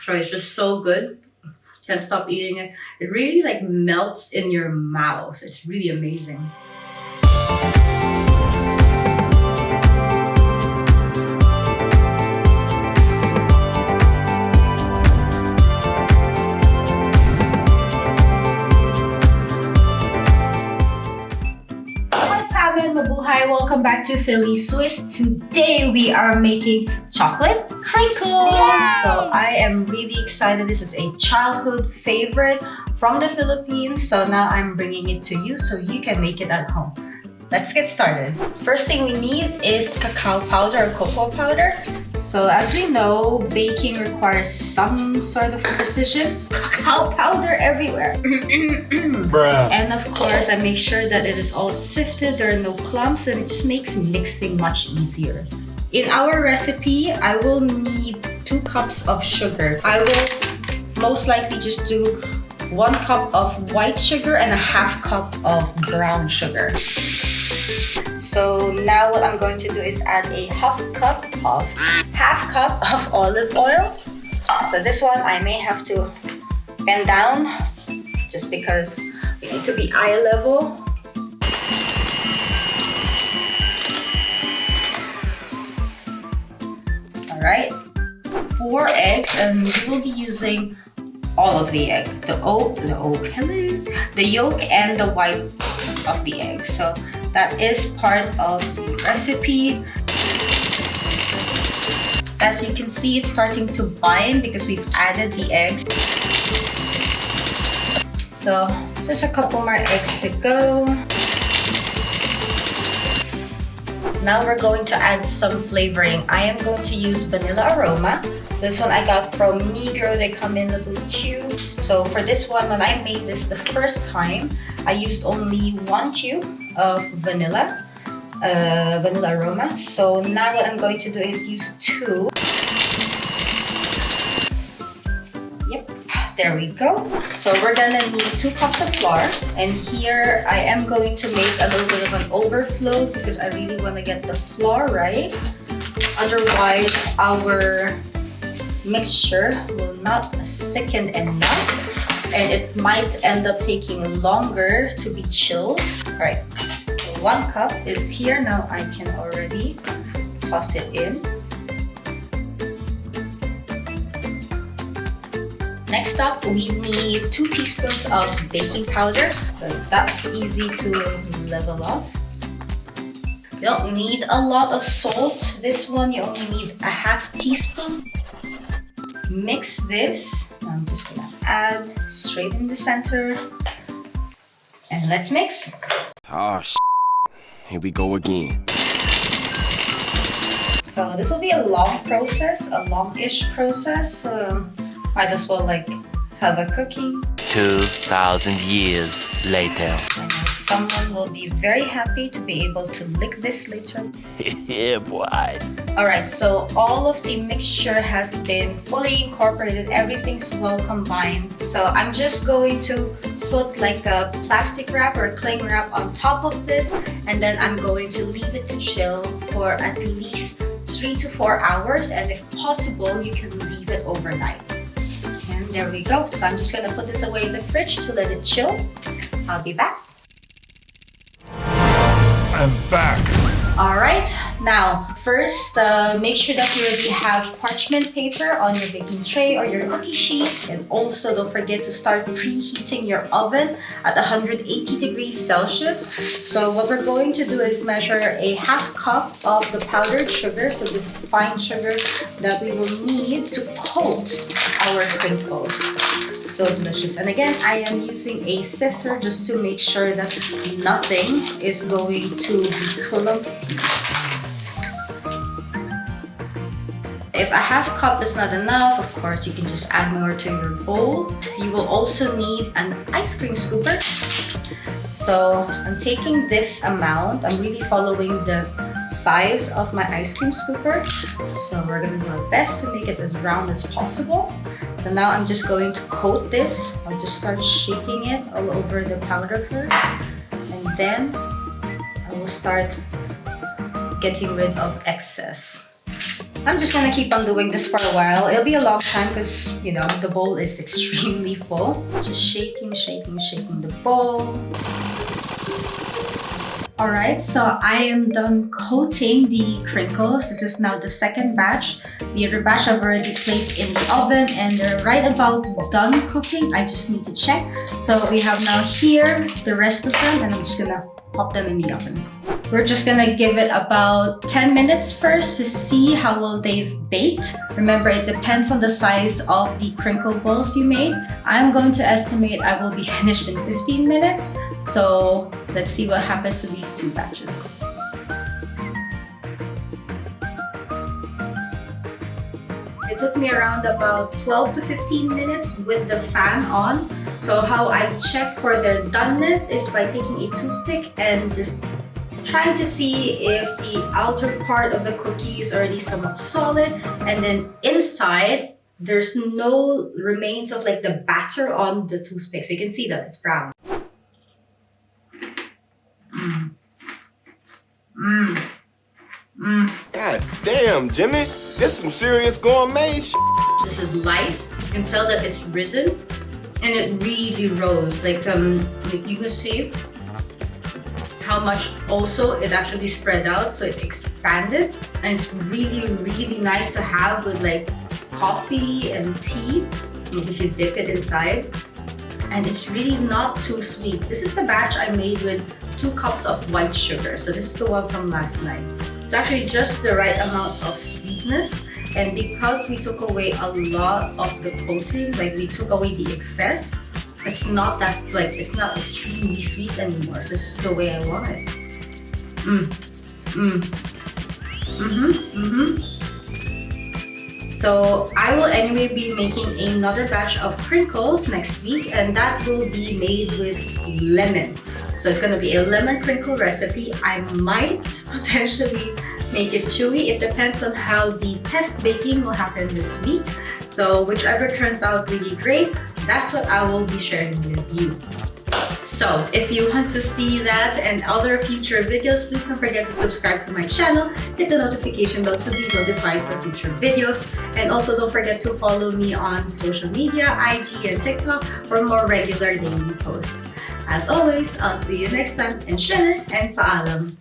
So it's just so good. Can't stop eating it. It really like melts in your mouth. It's really amazing. Mabuhay! Welcome back to FiliSwissed. Today we are making chocolate crinkles. So I am really excited. This is a childhood favorite from the Philippines. So now I'm bringing it to you so you can make it at home. Let's get started. First thing we need is cacao powder or cocoa powder. So as we know, baking requires some sort of precision. Cacao powder everywhere. And of course, I make sure that it is all sifted, there are no clumps, and it just makes mixing much easier. In our recipe, I will need 2 cups of sugar. I will most likely just do 1 cup of white sugar and a half cup of brown sugar. So now what I'm going to do is add a half cup of olive oil. So this one I may have to bend down just because we need to be eye level. Alright, 4 eggs, and we will be using all of the egg. The yolk and the white of the egg. So that is part of the recipe. As you can see, it's starting to bind because we've added the eggs. So just a couple more eggs to go. Now we're going to add some flavoring. I am going to use vanilla aroma. This one I got from Migros. They come in little tubes. So for this one, when I made this the first time, I used only 1 tube of vanilla aroma. So now what I'm going to do is use 2. Yep, there we go. So we're gonna need 2 cups of flour, and here I am going to make a little bit of an overflow because I really want to get the flour right. Otherwise, our mixture will not thicken enough, and it might end up taking longer to be chilled. All right. 1 cup is here. Now I can already toss it in. Next up, we need 2 teaspoons of baking powder. So that's easy to level off. You don't need a lot of salt. This one you only need a half teaspoon. Mix this. I'm just gonna add straight in the center. And let's mix. Oh, here we go again. So this will be a long process, a longish process. Might as well like have a cookie. 2,000 years later. I know someone will be very happy to be able to lick this later. Yeah, boy. Alright, so all of the mixture has been fully incorporated. Everything's well combined. So I'm just going to put like a plastic wrap or a cling wrap on top of this, and then I'm going to leave it to chill for at least 3 to 4 hours, and if possible you can leave it overnight. And there we go. So I'm just gonna put this away in the fridge to let it chill. I'll be back. I'm back. Alright, now first make sure that you already have parchment paper on your baking tray or your cookie sheet, and also don't forget to start preheating your oven at 180 degrees Celsius. So what we're going to do is measure a half cup of the powdered sugar, so this fine sugar that we will need to coat our crinkles. So delicious. And again, I am using a sifter just to make sure that nothing is going to be clumped. If a half cup is not enough, of course, you can just add more to your bowl. You will also need an ice cream scooper. So I'm taking this amount. I'm really following the size of my ice cream scooper. So we're gonna do our best to make it as round as possible. So now I'm just going to coat this. I'll just start shaking it all over the powder first, and then I will start getting rid of excess. I'm just gonna keep on doing this for a while. It'll be a long time because, you know, the bowl is extremely full. Just shaking the bowl. Alright, so I am done coating the crinkles. This is now the second batch. The other batch I've already placed in the oven and they're right about done cooking. I just need to check. So we have now here the rest of them and I'm just gonna pop them in the oven. We're just gonna give it about 10 minutes first to see how well they've baked. Remember, it depends on the size of the crinkle balls you made. I'm going to estimate I will be finished in 15 minutes. So let's see what happens to these two batches. It took me around about 12 to 15 minutes with the fan on. So how I check for their doneness is by taking a toothpick and just trying to see if the outer part of the cookie is already somewhat solid, and then inside there's no remains of like the batter on the toothpick, so you can see that it's brown. God damn, Jimmy. This some serious gourmet shit. This is light. You can tell that it's risen and it really rose. Like you can see how much also it actually spread out, so it expanded, and it's really nice to have with like coffee and tea if you dip it inside. And it's really not too sweet. This is the batch I made with 2 cups of white sugar, so this is the one from last night. It's actually just the right amount of sweetness, and because we took away a lot of the coating, like we took away the excess, it's not that, like, it's not extremely sweet anymore. So it's just the way I want it. So I will anyway be making another batch of crinkles next week, and that will be made with lemon. So it's gonna be a lemon crinkle recipe. I might potentially make it chewy. It depends on how the test baking will happen this week. So whichever turns out really great, that's what I will be sharing with you. So if you want to see that and other future videos, please don't forget to subscribe to my channel, hit the notification bell to be notified for future videos, and also don't forget to follow me on social media, IG and TikTok for more regular daily posts. As always, I'll see you next time, and shana and paalam.